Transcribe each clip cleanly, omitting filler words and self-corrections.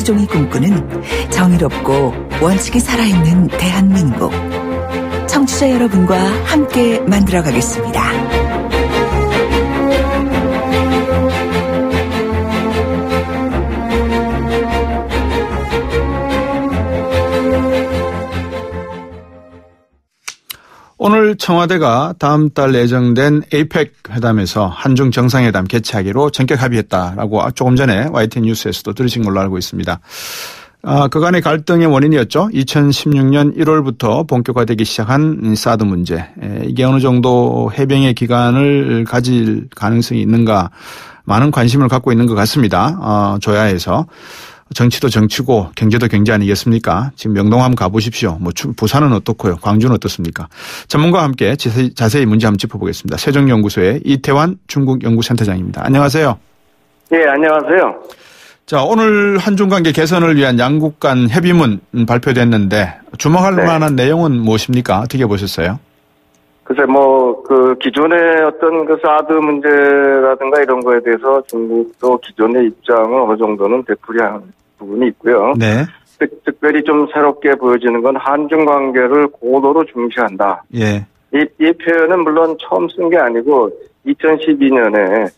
조중이 꿈꾸는 정의롭고 원칙이 살아있는 대한민국. 청취자 여러분과 함께 만들어가겠습니다. 오늘 청와대가 다음 달 예정된 에이펙 회담에서 한중 정상회담 개최하기로 전격 합의했다라고 조금 전에 YTN 뉴스에서도 들으신 걸로 알고 있습니다. 그간의 갈등의 원인이었죠. 2016년 1월부터 본격화되기 시작한 사드 문제. 이게 어느 정도 해병의 기간을 가질 가능성이 있는가 많은 관심을 갖고 있는 것 같습니다. 조야에서. 정치도 정치고 경제도 경제 아니겠습니까? 지금 명동 한번 가보십시오. 부산은 어떻고요? 광주는 어떻습니까? 전문가와 함께 자세히 문제 한번 짚어보겠습니다. 세종연구소의 이태환 중국연구센터장입니다. 안녕하세요. 네, 안녕하세요. 자, 오늘 한중 관계 개선을 위한 양국 간 협의문 발표됐는데 주목할 만한 내용은 무엇입니까? 어떻게 보셨어요? 글쎄, 기존의 어떤 사드 문제라든가 이런 거에 대해서 중국도 기존의 입장을 어느 정도는 되풀이한 부분이 있고요. 네. 특별히 좀 새롭게 보여지는 건 한중 관계를 고도로 중시한다. 예. 이 표현은 물론 처음 쓴 게 아니고 2012년에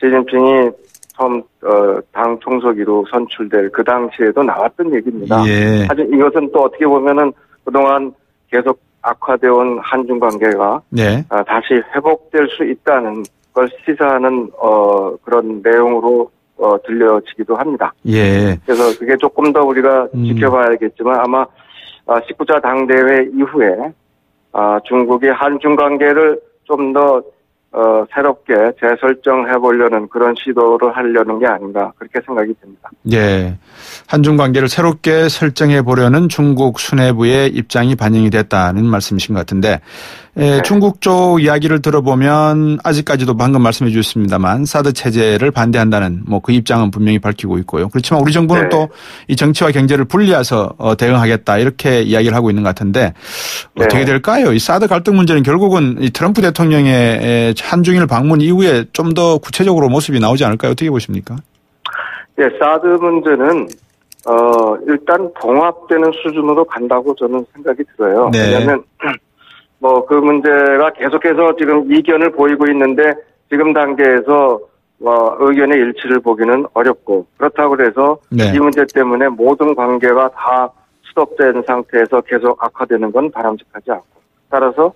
시진핑이 처음 당 총서기로 선출될 그 당시에도 나왔던 얘기입니다. 예. 하지만 이것은 또 어떻게 보면은 그동안 계속 악화되어 온 한중 관계가 네. 다시 회복될 수 있다는 걸 시사하는 그런 내용으로 들려지기도 합니다. 예. 그래서 그게 조금 더 우리가 지켜봐야겠지만 아마 19차 당대회 이후에 중국이 한중 관계를 좀 더 새롭게 재설정해 보려는 그런 시도를 하려는 게 아닌가 그렇게 생각이 듭니다. 예. 한중 관계를 새롭게 설정해 보려는 중국 수뇌부의 입장이 반영이 됐다는 말씀이신 것 같은데 네. 중국 쪽 이야기를 들어보면 아직까지도 방금 말씀해 주셨습니다만 사드 체제를 반대한다는 그 입장은 분명히 밝히고 있고요. 그렇지만 우리 정부는 또 이 정치와 경제를 분리해서 대응하겠다 이렇게 이야기를 하고 있는 것 같은데 어떻게 될까요? 이 사드 갈등 문제는 결국은 이 트럼프 대통령의 한중일 방문 이후에 좀 더 구체적으로 모습이 나오지 않을까요? 어떻게 보십니까? 네, 사드 문제는 일단 봉합되는 수준으로 간다고 저는 생각이 들어요. 네. 왜냐하면 그 문제가 계속해서 지금 이견을 보이고 있는데 지금 단계에서 의견의 일치를 보기는 어렵고 그렇다고 해서 네. 이 문제 때문에 모든 관계가 다 스톱된 상태에서 계속 악화되는 건 바람직하지 않고 따라서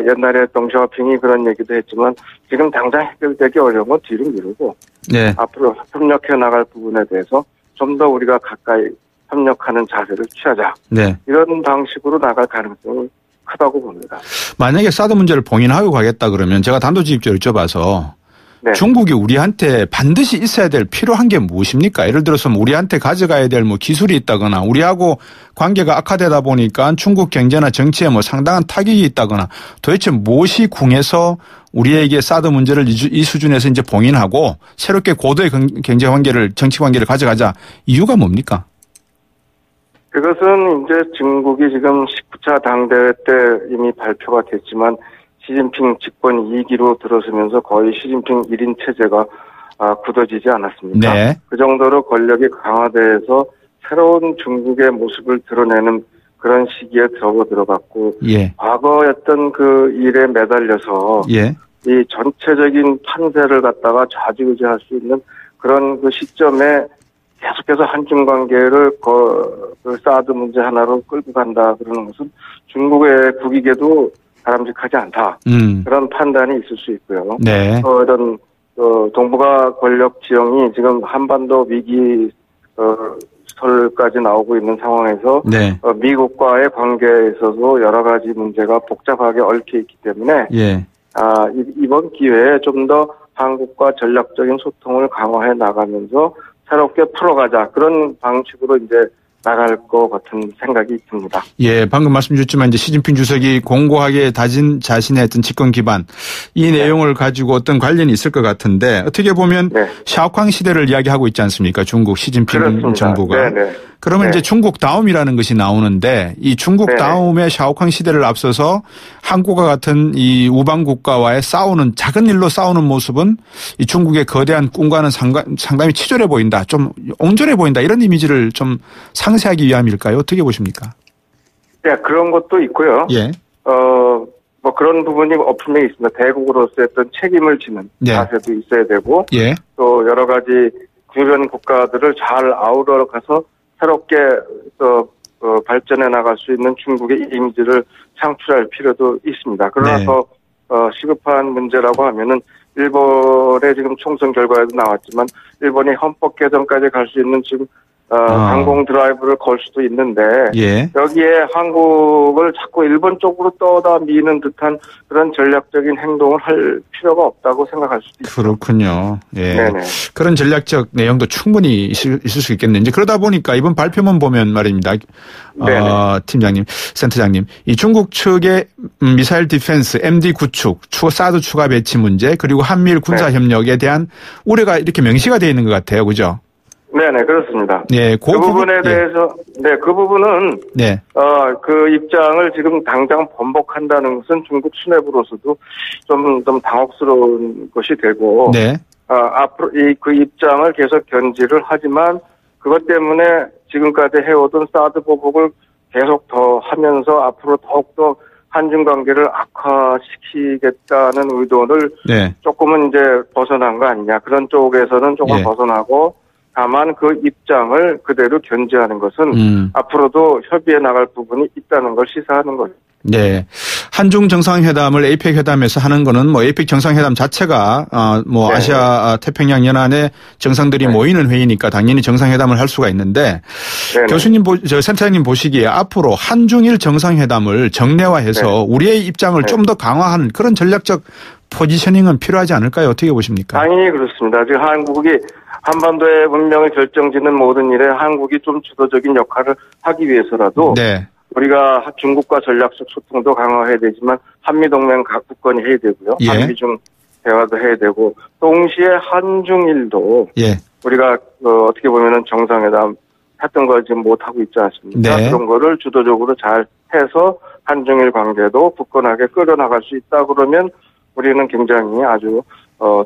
옛날에 덩샤오핑이 그런 얘기도 했지만 지금 당장 해결되기 어려운 건 뒤로 미루고 네. 앞으로 협력해 나갈 부분에 대해서 좀 더 우리가 가까이 협력하는 자세를 취하자. 네. 이런 방식으로 나갈 가능성이 크다고 봅니다. 만약에 사드 문제를 봉인하고 가겠다 그러면 제가 단도직입적으로 여쭤봐서 네. 중국이 우리한테 반드시 있어야 될 필요한 게 무엇입니까? 예를 들어서 우리한테 가져가야 될 기술이 있다거나 우리하고 관계가 악화되다 보니까 중국 경제나 정치에 상당한 타격이 있다거나 도대체 무엇이 궁해서 우리에게 사드 문제를 이 수준에서 이제 봉인하고 새롭게 고도의 경제 관계를 정치 관계를 가져가자 이유가 뭡니까? 그것은 이제 중국이 지금 19차 당대회 때 이미 발표가 됐지만 시진핑 집권 2기로 들어서면서 거의 시진핑 1인 체제가 굳어지지 않았습니까? 네. 그 정도로 권력이 강화돼서 새로운 중국의 모습을 드러내는 그런 시기에 들어갔고 예. 과거였던 그 일에 매달려서 예. 이 전체적인 판세를 갖다가 좌지우지할 수 있는 그런 그 시점에 계속해서 한중 관계를 그 사드 문제 하나로 끌고 간다 그러는 것은 중국의 국익에도 바람직하지 않다. 그런 판단이 있을 수 있고요. 네. 이런 동북아 권력 지형이 지금 한반도 위기 설까지 나오고 있는 상황에서 네. 미국과의 관계에 있어서 여러 가지 문제가 복잡하게 얽혀 있기 때문에 예. 이번 기회에 좀 더 한국과 전략적인 소통을 강화해 나가면서 새롭게 풀어가자 그런 방식으로 이제 나갈 것 같은 생각이 듭니다. 예, 방금 말씀 주셨지만 이제 시진핑 주석이 공고하게 다진 자신의 어떤 집권 기반 이 내용을 가지고 어떤 관련이 있을 것 같은데 어떻게 보면 샤오캉 시대를 이야기하고 있지 않습니까? 중국 시진핑 그렇습니다. 정부가. 그러면 이제 중국 다음이라는 것이 나오는데 이 중국 다음의 샤오캉 시대를 앞서서 한국과 같은 이 우방 국가와의 작은 일로 싸우는 모습은 이 중국의 거대한 꿈과는 상당히 치졸해 보인다. 좀 옹졸해 보인다. 이런 이미지를 좀 상쇄하기 위함일까요? 어떻게 보십니까? 네, 그런 것도 있고요. 예. 뭐 그런 부분이 분명히 있습니다. 대국으로서의 어떤 책임을 지는 자세도 있어야 되고 또 여러 가지 주변 국가들을 잘 아우러 가서 새롭게 발전해 나갈 수 있는 중국의 이미지를 창출할 필요도 있습니다. 그러나 더 시급한 문제라고 하면은 일본의 지금 총선 결과에도 나왔지만 일본이 헌법 개정까지 갈 수 있는 지금 항공 드라이브를 걸 수도 있는데 여기에 한국을 자꾸 일본 쪽으로 떠다 미는 듯한 그런 전략적인 행동을 할 필요가 없다고 생각할 수도 있습니다. 그렇군요. 예. 네네. 그런 전략적 내용도 충분히 있을 수 있겠는데 그러다 보니까 이번 발표문 보면 말입니다. 팀장님, 센터장님, 이 중국 측의 미사일 디펜스 MD 구축, 사드 추가 배치 문제 그리고 한미일 군사 협력에 대한 우려가 이렇게 명시가 되어 있는 것 같아요, 그죠? 네네, 그렇습니다. 네, 그 부분에 대해서, 그 부분은, 그 입장을 지금 당장 번복한다는 것은 중국 수뇌부로서도 좀 당혹스러운 것이 되고, 앞으로 그 입장을 계속 견지를 하지만, 그것 때문에 지금까지 해오던 사드 보복을 계속 더 하면서 앞으로 더욱더 한중 관계를 악화시키겠다는 의도를 조금은 이제 벗어난 거 아니냐. 그런 쪽에서는 조금 벗어나고, 다만 그 입장을 그대로 견지하는 것은 앞으로도 협의해 나갈 부분이 있다는 걸 시사하는 거죠. 네. 한중 정상회담을 에이펙 회담에서 하는 거는 뭐 에이펙 정상회담 자체가 아시아 태평양 연안의 정상들이 모이는 회의니까 당연히 정상회담을 할 수가 있는데 교수님, 센터장님 보시기에 앞으로 한중일 정상회담을 정례화해서 우리의 입장을 좀 더 강화하는 그런 전략적 포지셔닝은 필요하지 않을까요? 어떻게 보십니까? 당연히 그렇습니다. 지금 한국이 한반도의 운명을 결정짓는 모든 일에 한국이 좀 주도적인 역할을 하기 위해서라도 우리가 중국과 전략적 소통도 강화해야 되지만 한미동맹 각 국권이 해야 되고요. 한미중 대화도 해야 되고 동시에 한중일도 우리가 어떻게 보면은 정상회담 했던 걸 지금 못하고 있지 않습니까? 그런 거를 주도적으로 잘 해서 한중일 관계도 굳건하게 끌어나갈 수 있다 그러면 우리는 굉장히 아주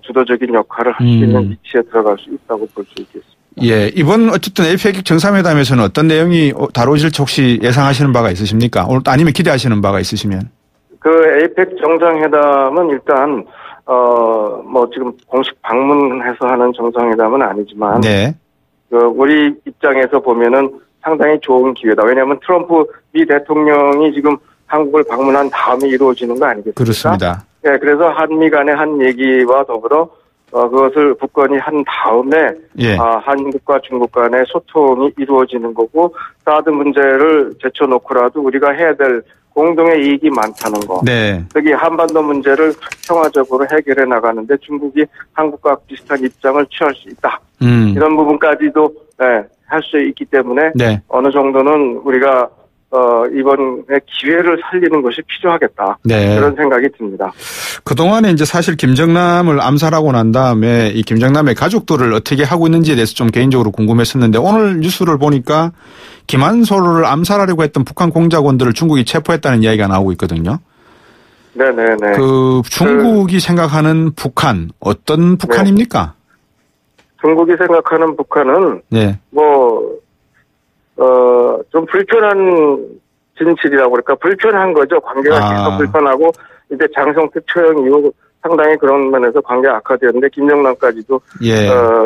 주도적인 역할을 할 수 있는 위치에 들어갈 수 있다고 볼 수 있겠습니다. 예, 이번 어쨌든 에이펙 정상회담에서는 어떤 내용이 다뤄질지 혹시 예상하시는 바가 있으십니까? 아니면 기대하시는 바가 있으시면? 그 에이펙 정상회담은 일단 뭐 지금 공식 방문해서 하는 정상회담은 아니지만 그 우리 입장에서 보면은 상당히 좋은 기회다. 왜냐하면 트럼프 미 대통령이 지금 한국을 방문한 다음에 이루어지는 거 아니겠습니까? 그렇습니다. 예, 그래서 한미 간의 한 얘기와 더불어 그것을 굳건히 한 다음에 한국과 중국 간의 소통이 이루어지는 거고 사드 문제를 제쳐놓고라도 우리가 해야 될 공동의 이익이 많다는 거. 특히 한반도 문제를 평화적으로 해결해 나가는데 중국이 한국과 비슷한 입장을 취할 수 있다. 이런 부분까지도 할 수 있기 때문에 어느 정도는 우리가 이번에 기회를 살리는 것이 필요하겠다. 그런 생각이 듭니다. 그동안에 이제 사실 김정남을 암살하고 난 다음에 이 김정남의 가족들을 어떻게 하고 있는지에 대해서 좀 개인적으로 궁금했었는데 오늘 뉴스를 보니까 김한솔을 암살하려고 했던 북한 공작원들을 중국이 체포했다는 이야기가 나오고 있거든요. 그 중국이 생각하는 북한 어떤 북한입니까? 중국이 생각하는 북한은 좀 불편한 진실이라고 그럴까 불편한 거죠. 관계가 계속 불편하고 이제 장성태 처형 이후 상당히 그런 면에서 관계가 악화되었는데 김정남까지도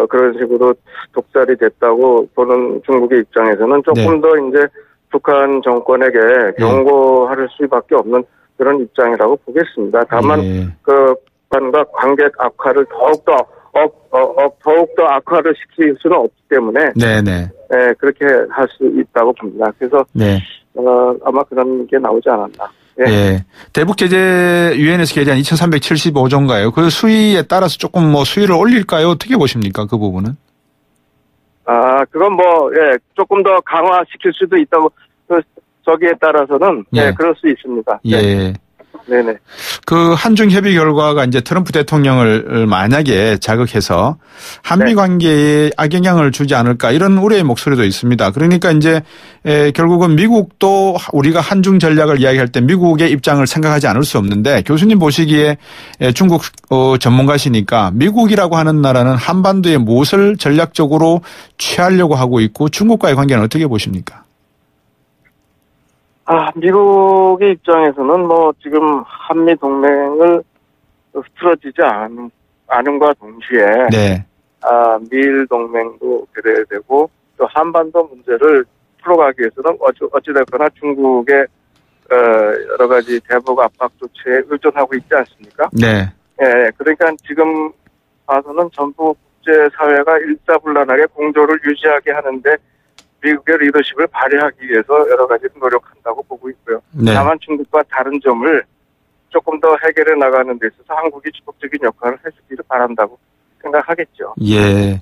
그런 식으로 독살이 됐다고 보는 중국의 입장에서는 조금 더 이제 북한 정권에게 경고할 수밖에 없는 그런 입장이라고 보겠습니다. 다만 그 북한과 관계 악화를 더욱더 악화를 시킬 수는 없기 때문에 그렇게 할 수 있다고 봅니다. 그래서 아마 그런 게 나오지 않았나. 대북제재 유엔에서 게재한 2375조인가요? 그 수위에 따라서 조금 뭐 수위를 올릴까요? 어떻게 보십니까? 그 부분은? 그건 조금 더 강화시킬 수도 있다고, 저기에 따라서는, 예. 그럴 수 있습니다. 예. 네. 네네. 그 한중 협의 결과가 이제 트럼프 대통령을 만약에 자극해서 한미 관계에 악영향을 주지 않을까 이런 우려의 목소리도 있습니다. 그러니까 이제 결국은 미국도 우리가 한중 전략을 이야기할 때 미국의 입장을 생각하지 않을 수 없는데 교수님 보시기에 중국 전문가시니까 미국이라고 하는 나라는 한반도에 무엇을 전략적으로 취하려고 하고 있고 중국과의 관계는 어떻게 보십니까? 미국의 입장에서는 지금 한미 동맹을 흐트러지지 않음과 동시에, 네. 미일 동맹도 배려되고, 또 한반도 문제를 풀어가기 위해서는 어찌됐거나 중국의, 여러 가지 대북 압박 조치에 의존하고 있지 않습니까? 네. 예, 그러니까 지금 봐서는 전부 국제사회가 일사불란하게 공조를 유지하게 하는데, 미국의 리더십을 발휘하기 위해서 여러 가지 노력한다고 보고 있고요. 네. 다만 중국과 다른 점을 조금 더 해결해 나가는 데 있어서 한국이 적극적인 역할을 해주기를 바란다고 생각하겠죠. 예.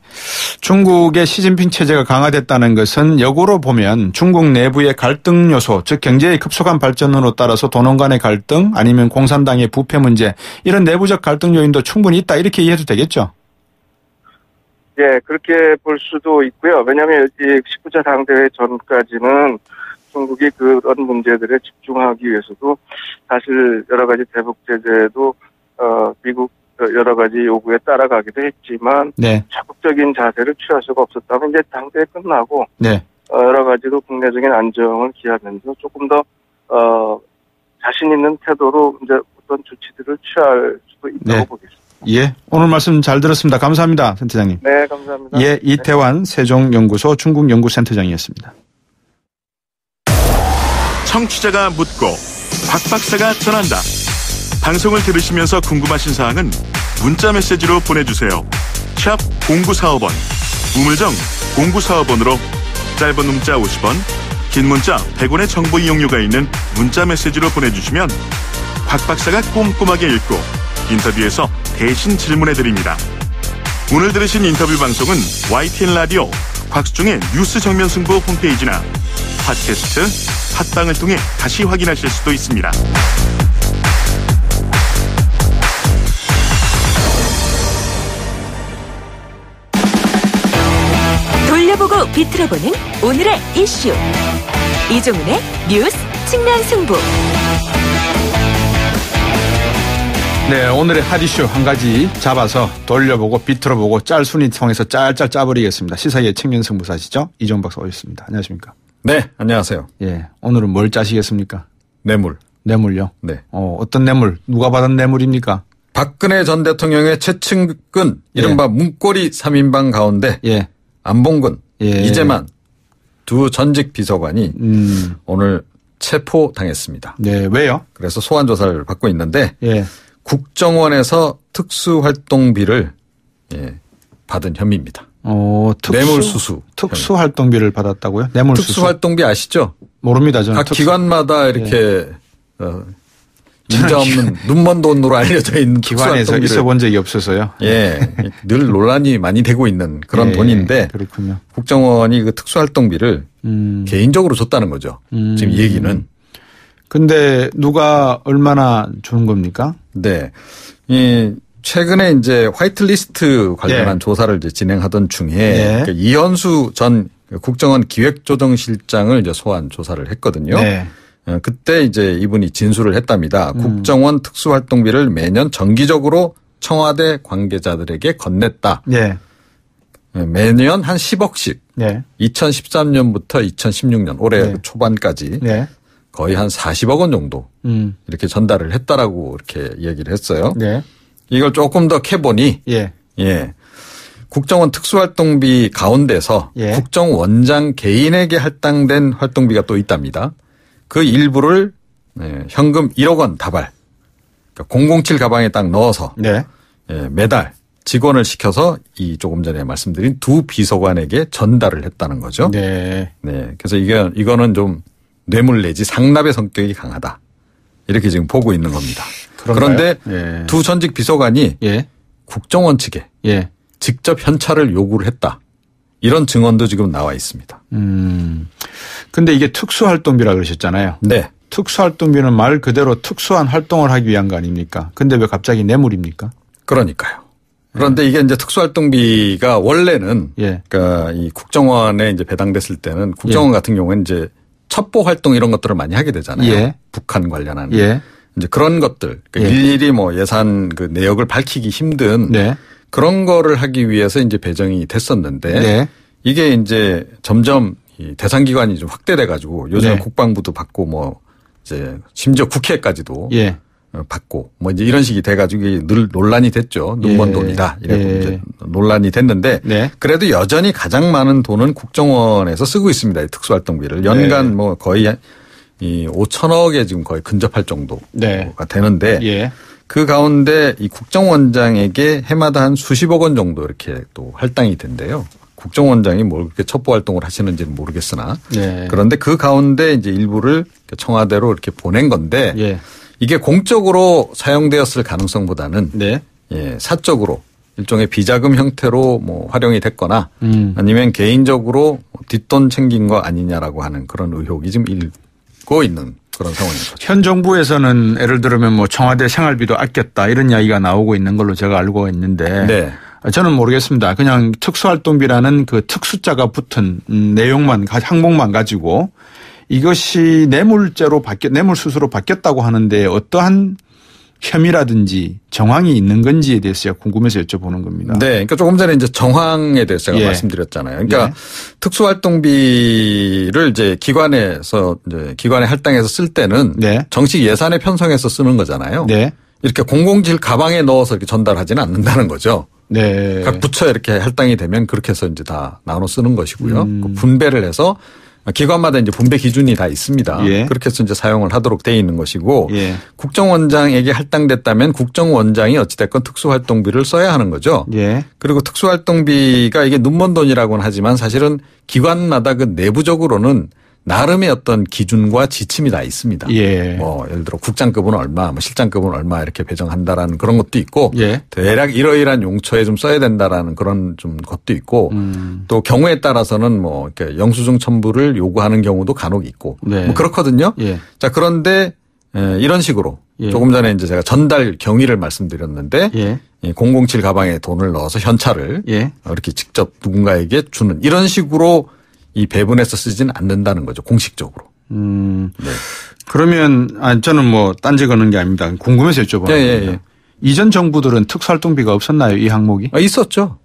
중국의 시진핑 체제가 강화됐다는 것은 역으로 보면 중국 내부의 갈등 요소, 즉 경제의 급속한 발전으로 따라서 도농 간의 갈등 아니면 공산당의 부패 문제 이런 내부적 갈등 요인도 충분히 있다 이렇게 이해해도 되겠죠? 예, 그렇게 볼 수도 있고요. 왜냐하면 이 19차 당대회 전까지는 중국이 그런 문제들에 집중하기 위해서도 사실 여러 가지 대북 제재도 미국 여러 가지 요구에 따라가기도 했지만 네. 적극적인 자세를 취할 수가 없었다면 이제 당대회 끝나고 네. 여러 가지로 국내적인 안정을 기하면서 조금 더 자신 있는 태도로 이제 어떤 조치들을 취할 수도 있다고 네. 보겠습니다. 예, 오늘 말씀 잘 들었습니다. 감사합니다, 센터장님. 네, 감사합니다. 예, 이태환 세종연구소 중국연구센터장이었습니다. 청취자가 묻고 박 박사가 전한다. 방송을 들으시면서 궁금하신 사항은 문자 메시지로 보내주세요. 샵 0945번, 우물정 0945번으로 짧은 문자 50원, 긴 문자 100원의 정보 이용료가 있는 문자 메시지로 보내주시면 박 박사가 꼼꼼하게 읽고 인터뷰에서 대신 질문해드립니다. 오늘 들으신 인터뷰 방송은 YTN 라디오 곽수중의 뉴스 정면 승부 홈페이지나 팟캐스트, 팟빵을 통해 다시 확인하실 수도 있습니다. 돌려보고 비틀어보는 오늘의 이슈. 이종훈의 뉴스 측면 승부. 네, 오늘의 핫이슈 한 가지 잡아서 돌려보고 비틀어보고 짤순위 통해서 짤짤 짜버리겠습니다. 시사의 측면 승부사시죠? 이종훈 박사 오셨습니다. 안녕하십니까? 네, 안녕하세요. 예, 오늘은 뭘 짜시겠습니까? 뇌물. 뇌물요? 네. 어떤 뇌물? 누가 받은 뇌물입니까? 박근혜 전 대통령의 최측근 이른바 문고리 3인방 가운데 예. 안봉근, 예. 이재만 두 전직 비서관이 오늘 체포당했습니다. 네, 왜요? 그래서 소환 조사를 받고 있는데 예. 국정원에서 특수활동비를 받은 혐의입니다. 뇌물수수. 특수활동비를 받았다고요? 뇌물수수. 특수활동비 아시죠? 모릅니다. 저는. 각 기관마다 이렇게 인자 없는 눈먼 돈으로 알려져 있는 기관에서 있어본 적이 없어서요. 예, 늘 논란이 많이 되고 있는 그런 돈인데 그렇군요. 국정원이 그 특수활동비를 개인적으로 줬다는 거죠. 지금 이 얘기는. 근데 누가 얼마나 주는 겁니까? 네. 최근에 이제 화이트리스트 관련한 조사를 이제 진행하던 중에 그 이현수 전 국정원 기획조정실장을 이제 소환 조사를 했거든요. 네. 그때 이제 이분이 진술을 했답니다. 국정원 특수활동비를 매년 정기적으로 청와대 관계자들에게 건넸다. 네. 매년 한 10억씩. 네. 2013년부터 2016년 올해 초반까지 거의 한 40억 원 정도 이렇게 전달을 했다라고 이렇게 얘기를 했어요. 네. 이걸 조금 더 캐보니 국정원 특수활동비 가운데서 국정원장 개인에게 할당된 활동비가 또 있답니다. 그 일부를 현금 1억 원 다발, 그러니까 007 가방에 딱 넣어서 매달 직원을 시켜서 이 조금 전에 말씀드린 두 비서관에게 전달을 했다는 거죠. 네. 그래서 이거는 좀 뇌물 내지 상납의 성격이 강하다. 이렇게 지금 보고 있는 겁니다. 그런가요? 그런데 두 전직 비서관이 국정원 측에 직접 현찰을 요구를 했다. 이런 증언도 지금 나와 있습니다. 근데 이게 특수활동비라 그러셨잖아요. 네. 특수활동비는 말 그대로 특수한 활동을 하기 위한 거 아닙니까? 근데 왜 갑자기 뇌물입니까? 그러니까요. 그런데 이게 이제 특수활동비가 원래는 그러니까 이 국정원에 이제 배당됐을 때는 국정원 같은 경우는 이제 첩보 활동 이런 것들을 많이 하게 되잖아요. 북한 관련한 이제 그런 것들 그러니까 일일이 뭐 예산 그 내역을 밝히기 힘든 그런 거를 하기 위해서 이제 배정이 됐었는데 이게 이제 점점 이 대상 기관이 좀 확대돼 가지고 요즘 국방부도 받고 뭐 이제 심지어 국회까지도 받고 뭐 이제 이런 식이 돼가지고 늘 논란이 됐죠. 눈먼 돈이다. 이래고 이제 논란이 됐는데 그래도 여전히 가장 많은 돈은 국정원에서 쓰고 있습니다. 이 특수활동비를 연간 뭐 거의 이 5천억에 지금 거의 근접할 정도가 되는데 그 가운데 이 국정원장에게 해마다 한 수십억 원 정도 이렇게 또 할당이 된대요. 국정원장이 뭘 그렇게 첩보 활동을 하시는지는 모르겠으나 그런데 그 가운데 이제 일부를 청와대로 이렇게 보낸 건데 이게 공적으로 사용되었을 가능성보다는 사적으로 일종의 비자금 형태로 뭐 활용이 됐거나 아니면 개인적으로 뒷돈 챙긴 거 아니냐라고 하는 그런 의혹이 지금 일고 있는 그런 상황인 거죠. 현 정부에서는 예를 들면 뭐 청와대 생활비도 아꼈다 이런 이야기가 나오고 있는 걸로 제가 알고 있는데 저는 모르겠습니다. 그냥 특수활동비라는 그 특수자가 붙은 내용만 항목만 가지고 이것이 뇌물죄로 뇌물수수로 바뀌었다고 하는데 어떠한 혐의라든지 정황이 있는 건지에 대해서 궁금해서 여쭤보는 겁니다. 네. 그러니까 조금 전에 이제 정황에 대해서 제가 말씀드렸잖아요. 그러니까 특수활동비를 이제 기관에서 이제 기관에 할당해서 쓸 때는 정식 예산에 편성해서 쓰는 거잖아요. 이렇게 007 가방에 넣어서 이렇게 전달하지는 않는다는 거죠. 각 부처에 이렇게 할당이 되면 그렇게 해서 이제 다 나눠 쓰는 것이고요. 그 분배를 해서 기관마다 이제 분배 기준이 다 있습니다. 그렇게 해서 이제 사용을 하도록 돼 있는 것이고 국정원장에게 할당됐다면 국정원장이 어찌됐건 특수활동비를 써야 하는 거죠. 그리고 특수활동비가 이게 눈먼 돈이라고는 하지만 사실은 기관마다 그 내부적으로는 나름의 어떤 기준과 지침이 다 있습니다. 뭐 예를 들어 국장급은 얼마, 뭐 실장급은 얼마 이렇게 배정한다라는 그런 것도 있고 대략 이러이러한 용처에 좀 써야 된다라는 그런 좀 것도 있고 또 경우에 따라서는 뭐 이렇게 영수증 첨부를 요구하는 경우도 간혹 있고 뭐 그렇거든요. 자, 그런데 이런 식으로 조금 전에 이제 제가 전달 경위를 말씀드렸는데 007 가방에 돈을 넣어서 현찰을 이렇게 직접 누군가에게 주는 이런 식으로 이 배분해서 쓰지는 않는다는 거죠. 공식적으로. 그러면 저는 뭐 딴지 거는 게 아닙니다. 궁금해서 여쭤보는 겁니다. 이전 정부들은 특수활동비가 없었나요? 이 항목이? 있었죠.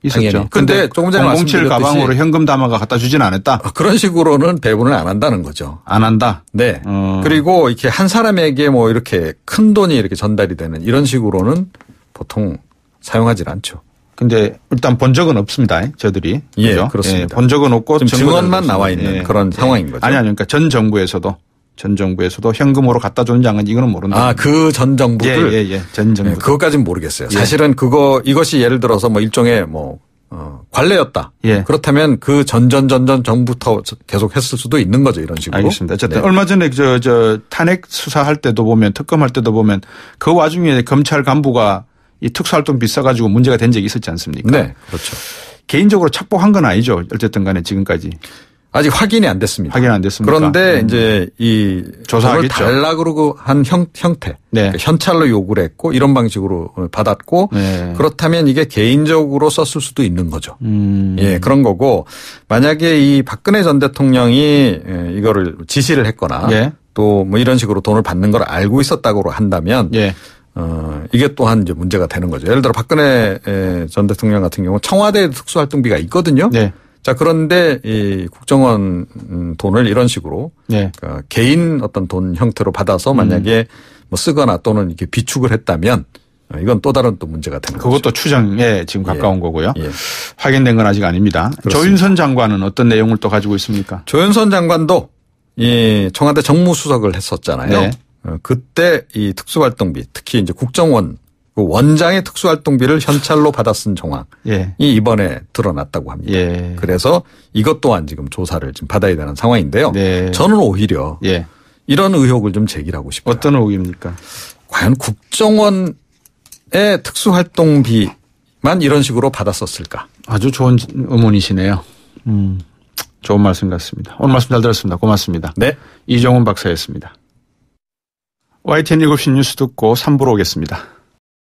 그런데 조금 전에 007 가방으로 현금 담아가 갖다 주지는 않았다. 그런 식으로는 배분을 안 한다는 거죠. 안 한다? 네. 그리고 이렇게 한 사람에게 뭐 이렇게 큰 돈이 이렇게 전달이 되는 이런 식으로는 보통 사용하지 않죠. 근데 일단 본 적은 없습니다. 저들이. 그렇죠? 그렇습니다. 본 적은 없고 증언만 나와 있는 그런 상황인 거죠. 아니 그러니까 전 정부에서도 현금으로 갖다 준 장은 이거는 모른다. 그 전 정부들. 전 정부. 그것까지는 모르겠어요. 사실은 이것이 예를 들어서 뭐 일종의 관례였다. 그렇다면 그 전전 정부부터 계속 했을 수도 있는 거죠. 이런 식으로. 알겠습니다. 어쨌든 얼마 전에 탄핵 수사할 때도 보면 특검할 때도 보면 그 와중에 검찰 간부가 이 특수활동비 써가지고 문제가 된 적이 있었지 않습니까? 네. 그렇죠. 개인적으로 착복한 건 아니죠. 어쨌든 간에 지금까지. 아직 확인이 안 됐습니다. 확인 안 됐습니까? 그런데 이제 이 조사하겠죠. 달라 그러고 한 형태. 그러니까 현찰로 요구를 했고 이런 방식으로 받았고 그렇다면 이게 개인적으로 썼을 수도 있는 거죠. 그런 거고 만약에 이 박근혜 전 대통령이 이거를 지시를 했거나 또 뭐 이런 식으로 돈을 받는 걸 알고 있었다고 한다면 이게 또한 이제 문제가 되는 거죠. 예를 들어 박근혜 전 대통령 같은 경우 청와대 특수활동비가 있거든요. 자, 그런데 이 국정원 돈을 이런 식으로 그러니까 개인 어떤 돈 형태로 받아서 만약에 뭐 쓰거나 또는 이렇게 비축을 했다면 이건 또 다른 또 문제가 되는 거죠. 그것도 추정에 지금 가까운 거고요. 확인된 건 아직 아닙니다. 그렇습니다. 조윤선 장관은 어떤 내용을 또 가지고 있습니까? 조윤선 장관도 이 청와대 정무수석을 했었잖아요. 그때 이 특수활동비 특히 이제 국정원 원장의 특수활동비를 현찰로 받아 쓴 정황이 이번에 드러났다고 합니다. 그래서 이것 또한 지금 조사를 지금 받아야 되는 상황인데요. 저는 오히려 이런 의혹을 좀 제기하고 싶어요. 어떤 의혹입니까? 과연 국정원의 특수활동비만 이런 식으로 받았었을까? 아주 좋은 의문이시네요. 좋은 말씀 같습니다. 오늘 말씀 잘 들었습니다. 고맙습니다. 네. 이종훈 박사였습니다. YTN 7시 뉴스 듣고 3부로 오겠습니다.